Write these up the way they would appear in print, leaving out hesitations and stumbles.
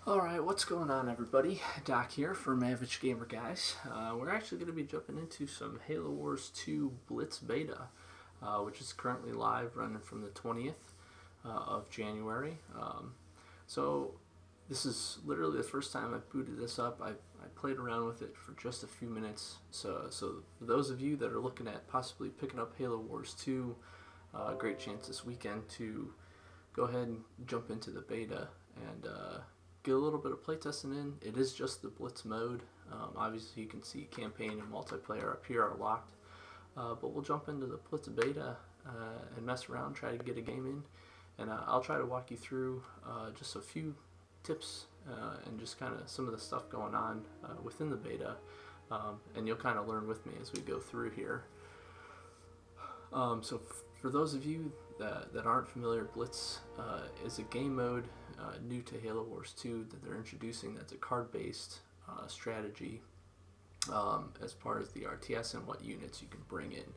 Alright, what's going on everybody? Doc here for Mavich Gamer Guys. We're actually going to be jumping into some Halo Wars 2 Blitz Beta, which is currently live, running from the 20th of January. So this is literally the first time I've booted this up. I played around with it for just a few minutes. So for those of you that are looking at possibly picking up Halo Wars 2, great chance this weekend to go ahead and jump into the beta and get a little bit of playtesting in. It is just the Blitz mode. Obviously you can see campaign and multiplayer up here are locked. But we'll jump into the Blitz Beta and mess around, try to get a game in. And I'll try to walk you through just a few tips and just kind of some of the stuff going on within the beta. And you'll kind of learn with me as we go through here. So for those of you that aren't familiar, Blitz is a game mode new to Halo Wars 2 that they're introducing. That's a card-based strategy as far as the RTS and what units you can bring in.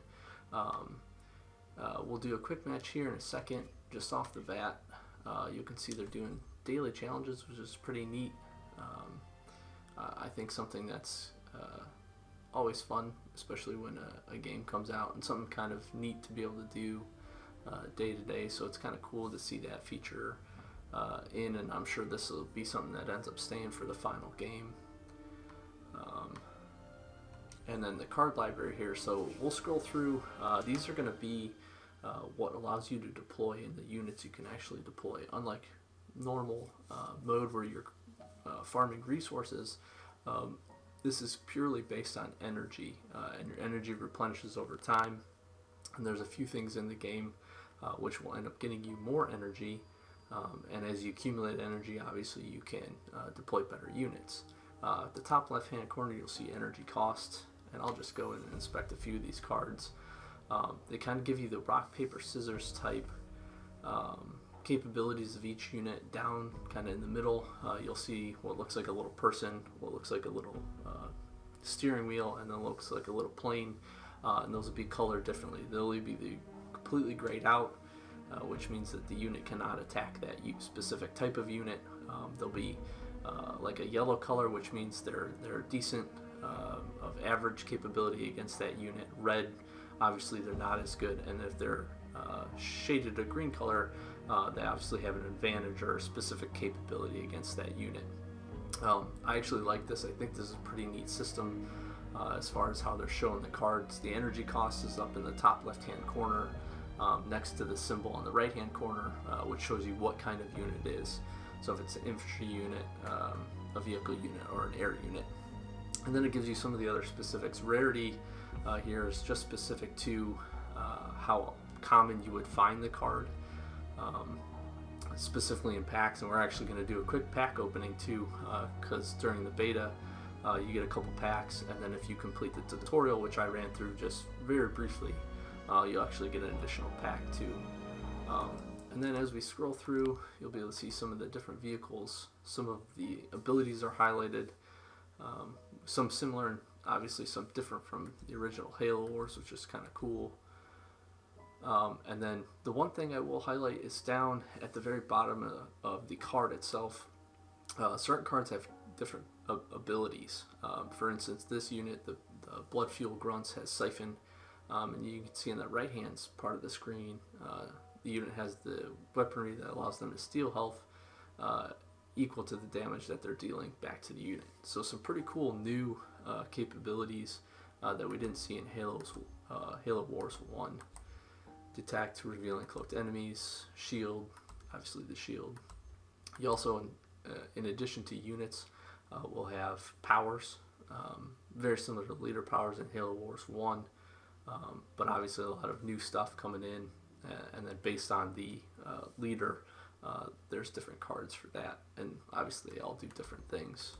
We'll do a quick match here in a second. Just off the bat, you can see they're doing daily challenges, which is pretty neat. I think something that's always fun, especially when a game comes out, and something kind of neat to be able to do day to day. So it's kind of cool to see that feature in, and I'm sure this will be something that ends up staying for the final game. And then the card library here, so we'll scroll through. These are going to be what allows you to deploy in the units you can actually deploy. Unlike normal mode where you're farming resources, this is purely based on energy, and your energy replenishes over time. And there's a few things in the game which will end up getting you more energy, and as you accumulate energy, obviously you can deploy better units. At the top left hand corner you'll see energy cost, and I'll just go in and inspect a few of these cards. They kind of give you the rock paper scissors type capabilities of each unit. Down kind of in the middle you'll see what looks like a little person, what looks like a little steering wheel, and then looks like a little plane, and those will be colored differently. They'll be completely grayed out, which means that the unit cannot attack that specific type of unit. They'll be like a yellow color, which means they're decent, of average capability against that unit. Red, obviously they're not as good, and if they're shaded a green color, they obviously have an advantage or a specific capability against that unit. I actually like this. I think this is a pretty neat system as far as how they're showing the cards. The energy cost is up in the top left hand corner next to the symbol on the right hand corner, which shows you what kind of unit it is. So if it's an infantry unit, a vehicle unit, or an air unit. And then it gives you some of the other specifics. Rarity here is just specific to how common you would find the card, specifically in packs. And we're actually going to do a quick pack opening too, because during the beta you get a couple packs, and then if you complete the tutorial, which I ran through just very briefly, you'll actually get an additional pack too. And then as we scroll through, you'll be able to see some of the different vehicles. Some of the abilities are highlighted, some similar and obviously some different from the original Halo Wars, which is kind of cool. And then the one thing I will highlight is down at the very bottom of the card itself. Certain cards have different abilities. For instance, this unit, the Blood Fuel Grunts, has Siphon, and you can see in the right hand part of the screen, the unit has the weaponry that allows them to steal health equal to the damage that they're dealing back to the unit. So some pretty cool new capabilities that we didn't see in Halo Wars 1. Detect, revealing cloaked enemies, shield, obviously the shield. You also, in addition to units, will have powers, very similar to leader powers in Halo Wars 1, but obviously a lot of new stuff coming in, and then based on the leader, there's different cards for that, and obviously they all do different things.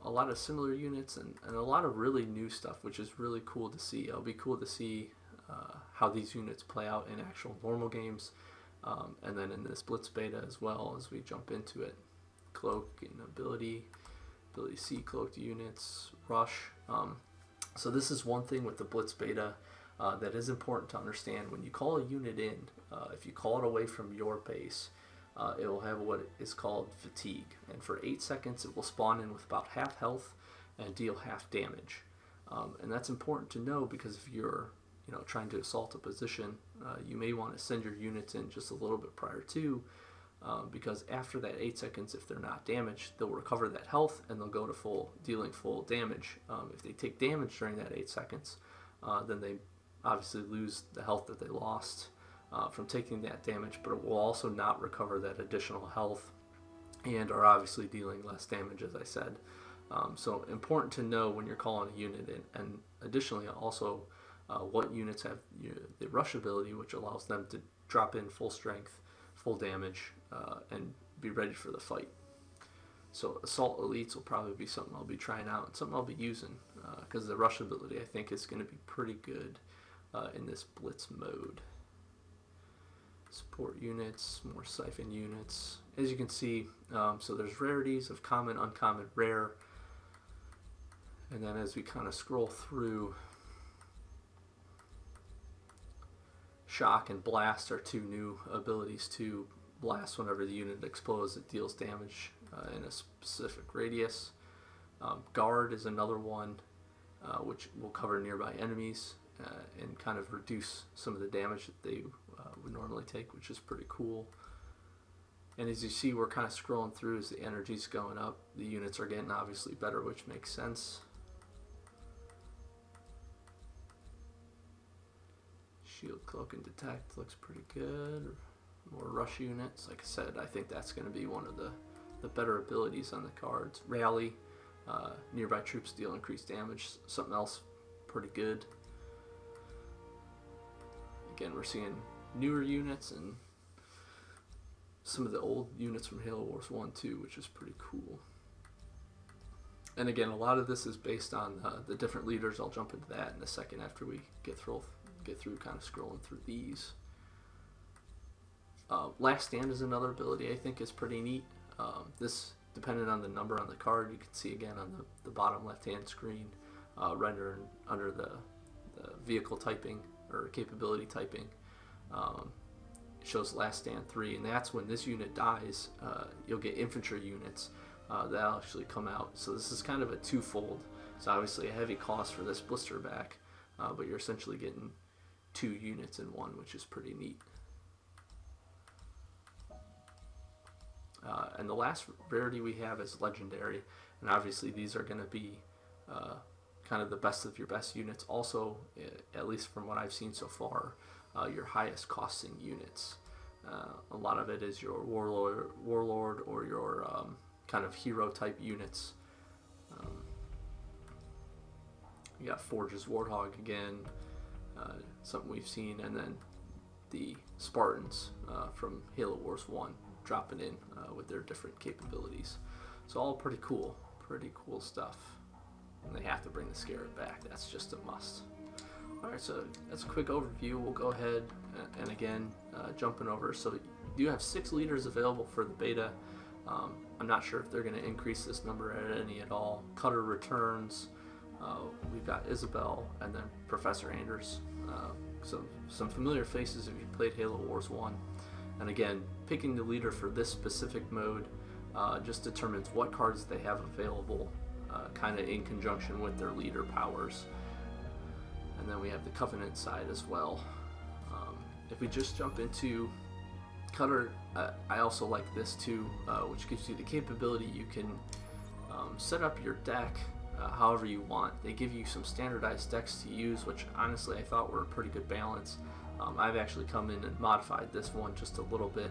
A lot of similar units and a lot of really new stuff, which is really cool to see. It'll be cool to see how these units play out in actual normal games, and then in this Blitz Beta as well as we jump into it. Cloak and ability C cloaked units, rush. So this is one thing with the Blitz Beta that is important to understand. When you call a unit in, if you call it away from your base, it will have what is called fatigue, and for 8 seconds it will spawn in with about half health and deal half damage. And that's important to know, because if you're trying to assault a position, you may want to send your units in just a little bit prior to, because after that 8 seconds, if they're not damaged, they'll recover that health and they'll go to dealing full damage. If they take damage during that 8 seconds, then they obviously lose the health that they lost from taking that damage, but it will also not recover that additional health and are obviously dealing less damage, as I said. So important to know when you're calling a unit in, and additionally also what units have the rush ability, which allows them to drop in full strength, full damage, and be ready for the fight. So assault elites will probably be something I'll be trying out and something I'll be using, because the rush ability I think is going to be pretty good in this blitz mode. Support units, more siphon units. As you can see, so there's rarities of common, uncommon, rare. And then as we kind of scroll through, shock and blast are two new abilities. To blast whenever the unit explodes, it deals damage in a specific radius. Guard is another one, which will cover nearby enemies and kind of reduce some of the damage that they would normally take, which is pretty cool. And as you see, we're kind of scrolling through as the energy's going up. The units are getting obviously better, which makes sense. Shield, cloak, and detect looks pretty good. More rush units. Like I said, I think that's going to be one of the better abilities on the cards. Rally, nearby troops deal increased damage. Something else pretty good. Again, we're seeing newer units and some of the old units from Halo Wars 1 too, which is pretty cool. And again, a lot of this is based on the different leaders. I'll jump into that in a second after we get through kind of scrolling through these. Last Stand is another ability I think is pretty neat. This, depending on the number on the card, you can see again on the bottom left hand screen, rendered under the vehicle typing or capability typing. It shows Last Stand 3, and that's when this unit dies, you'll get infantry units that'll actually come out. So this is kind of a twofold. It's obviously a heavy cost for this blister back, but you're essentially getting 2 units in one, which is pretty neat. And the last rarity we have is legendary, and obviously these are going to be kind of the best of your best units. Also, at least from what I've seen so far, your highest costing units. A lot of it is your warlord or your kind of hero type units. You got Forge's Warthog again, something we've seen, and then the Spartans from Halo Wars 1 dropping in with their different capabilities. So all pretty cool stuff. And they have to bring the Scarab back. That's just a must. Alright, so that's a quick overview. We'll go ahead and again, jumping over. So you have 6 leaders available for the beta. I'm not sure if they're going to increase this number at all. Cutter returns. We've got Isabel and then Professor Anders. So some familiar faces if you played Halo Wars 1. And again, picking the leader for this specific mode just determines what cards they have available, kind of in conjunction with their leader powers. And then we have the Covenant side as well. If we just jump into Cutter, I also like this too, which gives you the capability you can set up your deck however you want. They give you some standardized decks to use, which honestly I thought were a pretty good balance. I've actually come in and modified this one just a little bit,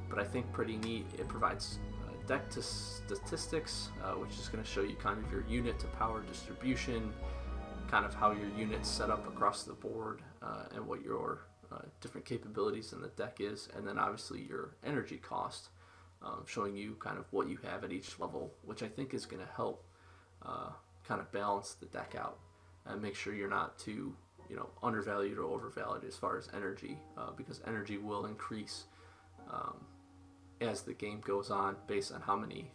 but I think pretty neat. It provides deck to statistics, which is going to show you kind of your unit to power distribution, kind of how your unit's set up across the board, and what your different capabilities in the deck is, and then obviously your energy cost, showing you kind of what you have at each level, which I think is going to help kind of balance the deck out and make sure you're not too undervalued or overvalued as far as energy, because energy will increase as the game goes on based on how many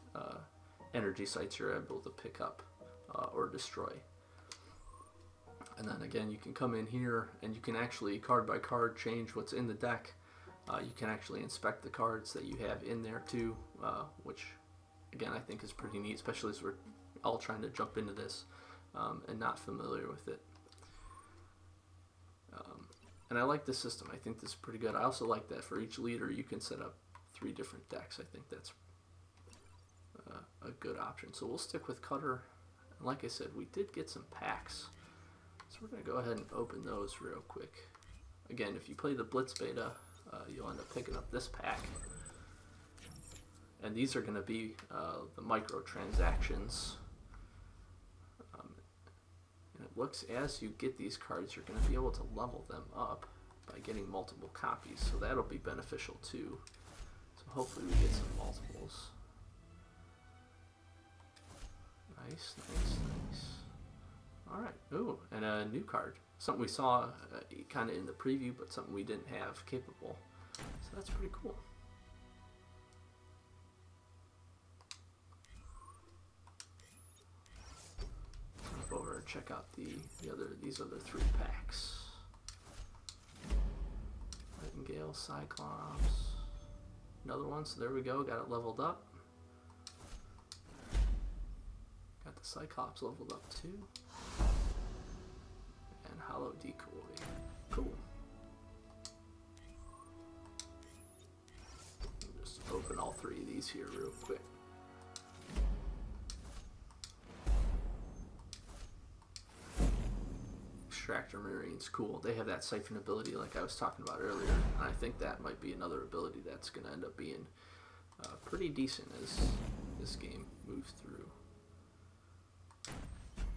energy sites you're able to pick up or destroy. And then again, you can come in here and you can actually card by card change what's in the deck You can actually inspect the cards that you have in there too, which again I think is pretty neat, especially as we're all trying to jump into this and not familiar with it. And I like this system. I think this is pretty good. I also like that for each leader you can set up 3 different decks. I think that's a good option. So we'll stick with Cutter. And like I said, we did get some packs. So we're going to go ahead and open those real quick. Again, if you play the Blitz Beta, you'll end up picking up this pack. And these are going to be the microtransactions. And it looks, as you get these cards, you're going to be able to level them up by getting multiple copies. So that'll be beneficial too. So hopefully we get some multiples. Nice, nice, nice. Alright, ooh, and a new card. Something we saw kind of in the preview, but something we didn't have capable. So that's pretty cool. Jump over and check out these other 3 packs. Nightingale, Cyclops, another one. So there we go, got it leveled up. Got the Cyclops leveled up too. And Hollow Decoy. Cool. Just open all 3 of these here real quick. Extractor Marine's cool. They have that siphon ability like I was talking about earlier. And I think that might be another ability that's going to end up being pretty decent as this game moves through.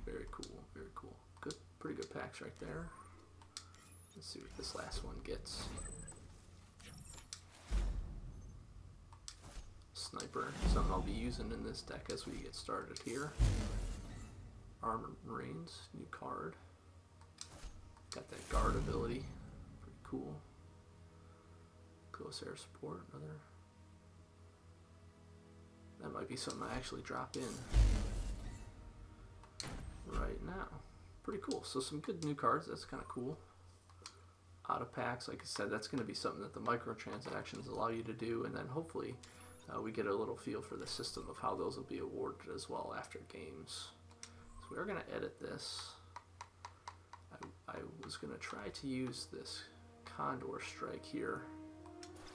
Very cool, very cool. Good, pretty good packs right there. Let's see what this last one gets. Sniper, something I'll be using in this deck as we get started here. Armored Marines, new card. Got that guard ability, pretty cool. Close air support, another. That might be something I actually drop in right now. Pretty cool. So some good new cards. That's kind of cool. Out of packs, like I said, that's going to be something that the microtransactions allow you to do, and then hopefully we get a little feel for the system of how those will be awarded as well after games. So we're going to edit this. I was going to try to use this Condor Strike here,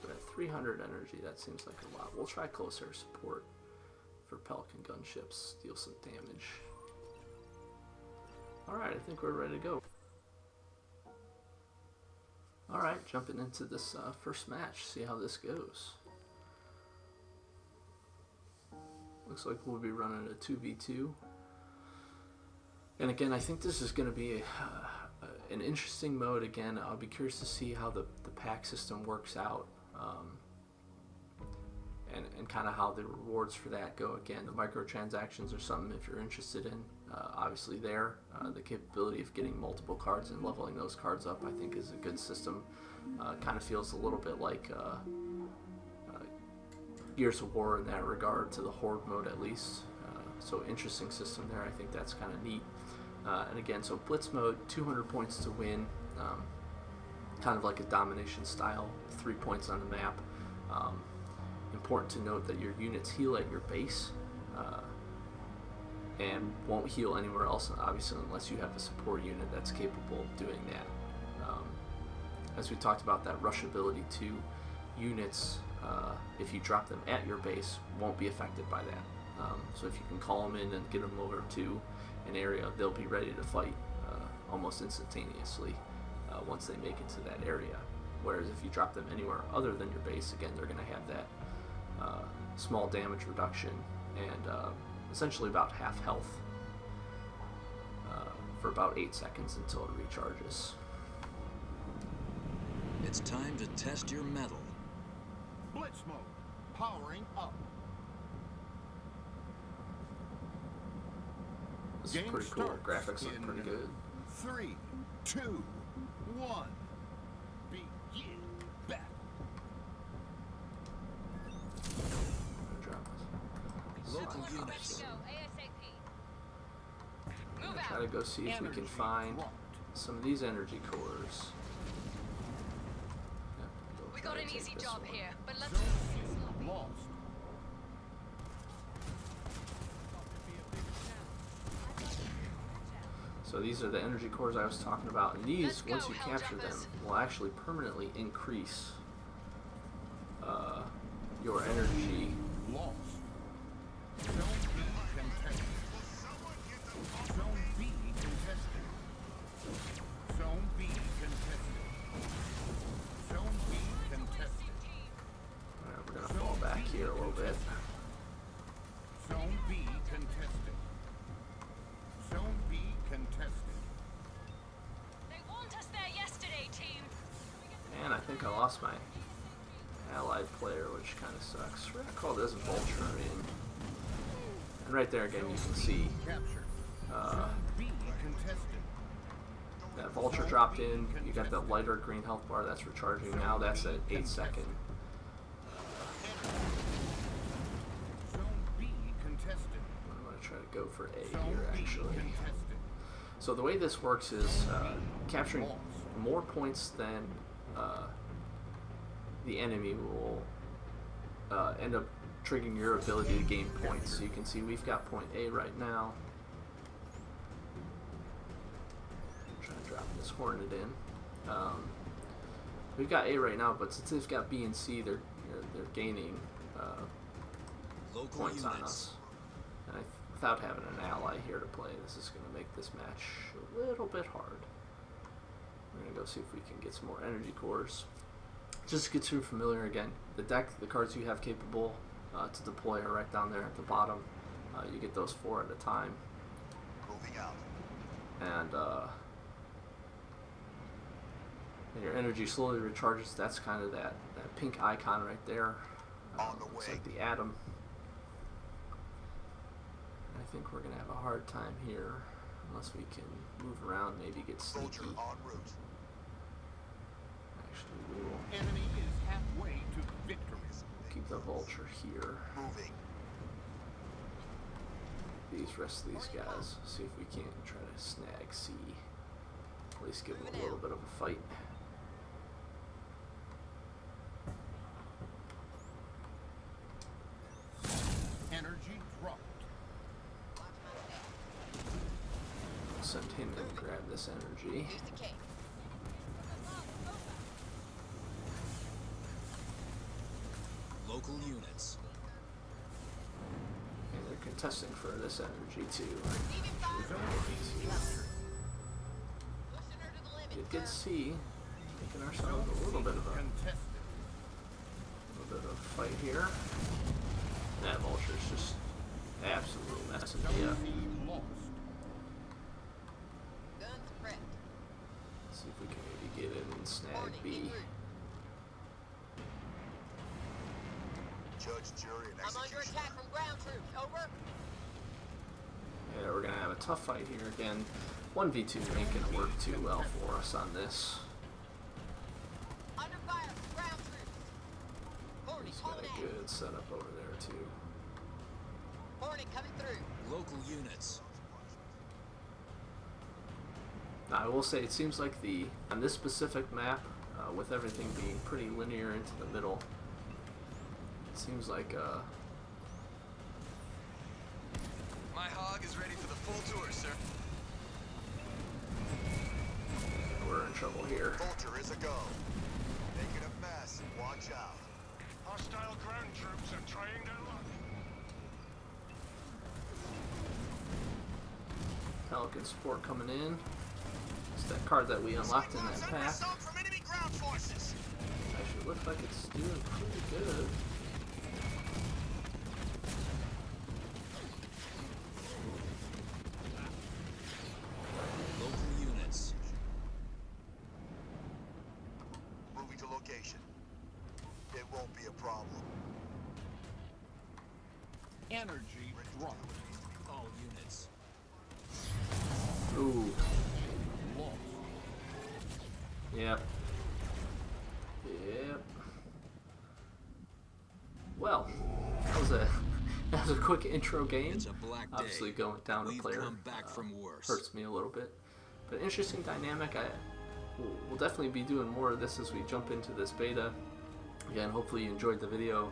but at 300 energy, that seems like a lot. We'll try close air support for Pelican gunships, deal some damage. Alright, I think we're ready to go. Alright, jumping into this first match, see how this goes. Looks like we'll be running a 2v2. And again, I think this is going to be an interesting mode. Again, I'll be curious to see how the pack system works out. And kind of how the rewards for that go. Again, the microtransactions are something if you're interested in. Obviously there, the capability of getting multiple cards and leveling those cards up I think is a good system. Kind of feels a little bit like Gears of War in that regard, to the Horde mode at least. So interesting system there. I think that's kind of neat. And again, so Blitz mode, 200 points to win. Kind of like a domination style, 3 points on the map. Important to note that your units heal at your base and won't heal anywhere else, obviously, unless you have a support unit that's capable of doing that. As we talked about, that rush ability to units, if you drop them at your base, won't be affected by that. So if you can call them in and get them over to an area, they'll be ready to fight almost instantaneously once they make it to that area. Whereas if you drop them anywhere other than your base, again, they're going to have that small damage reduction and essentially about half health for about 8 seconds until it recharges. It's time to test your mettle. Blitz mode, powering up. This is pretty cool. Graphics look pretty good. 3, 2, 1. Begin battle. Local Ready to units. go, ASAP. Move Try out. to go see if we can find some of these energy cores. We got Not an take easy this job one. here, but let's Zone C lost. So these are the energy cores I was talking about, and these, Let's go, once you capture them, Helljumpers. will actually permanently increase your energy. Lost. Zone B contested. Zone B contested. Zone B contested. Zone B contested. Alright, we're gonna fall back here a little bit. Zone B contested. Zone B contested. They want us there yesterday, team. And I think I lost my allied player, which kind of sucks. We're gonna call this Vulture in. And right there again, you can see Captured. Zone B contested. that Vulture dropped in. You got the lighter green health bar that's recharging. Now that's at 8 second. Zone B contested. I'm gonna try to go for A Zone here B actually. contested. So the way this works is capturing more points than the enemy will end up triggering your ability to gain points. So you can see we've got point A right now. I'm trying to drop this Hornet in. We've got A right now, but since they've got B and C, they're gaining Local points on units. us. And without having an ally here to play, this is going to make this match a little bit hard. We're going to go see if we can get some more energy cores. Just to get you familiar again, the deck, the cards you have capable to deploy are right down there at the bottom. You get those 4 at a time. Moving out. And your energy slowly recharges. That's kind of that pink icon right there. On the Looks way. like the atom. I think we're going to have a hard time here unless we can move around, maybe get sneaky. Soldier en route. Actually, we will Enemy is halfway to victory. keep the Vulture here. Moving. These rest of these guys. See if we can't try to snag C. At least give them a little bit of a fight. Energy dropped. I'll send him in to grab this energy. Local units. And they're contesting for this energy too. Get C, making ourselves a little bit of Contested. fight here. That Vulture's just absolutely messing me up. Zone C lost. See if we can maybe get in and snag B. Judge, jury, and I'm under attack from ground troops. Over. Yeah, we're gonna have a tough fight here again. 1v2 ain't gonna work too well for us on this. Under fire from ground troops. Hornet He's got coming a in. good setup over there too. Hornet coming through. Local units. Now, I will say it seems like on this specific map, with everything being pretty linear into the middle, it seems like My hog is ready for the full tour, sir. we're in trouble here. Vulture is a go. Making a mess. Watch out. Hostile ground troops are trying their luck. Pelican support coming in. It's that card that we unlocked in that pack. From enemy ground forces. Actually looks like it's doing pretty good. Local units. Moving to location. It won't be a problem. Energy dropped. All units. Ooh. Lost. Yep. Yep. Well, that was a quick intro game. It's a black day. Obviously, going down a We've player come back from worse. hurts me a little bit, but interesting dynamic. We'll definitely be doing more of this as we jump into this beta. Again, hopefully you enjoyed the video.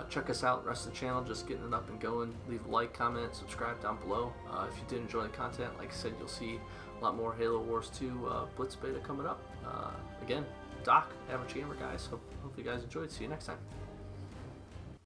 Check us out, rest of the channel, just getting it up and going. Leave a like, comment, subscribe down below. If you did enjoy the content, like I said, you'll see a lot more Halo Wars 2 Blitz Beta coming up. Again, Doc, Average Gamer, guys. Hope you guys enjoyed. See you next time.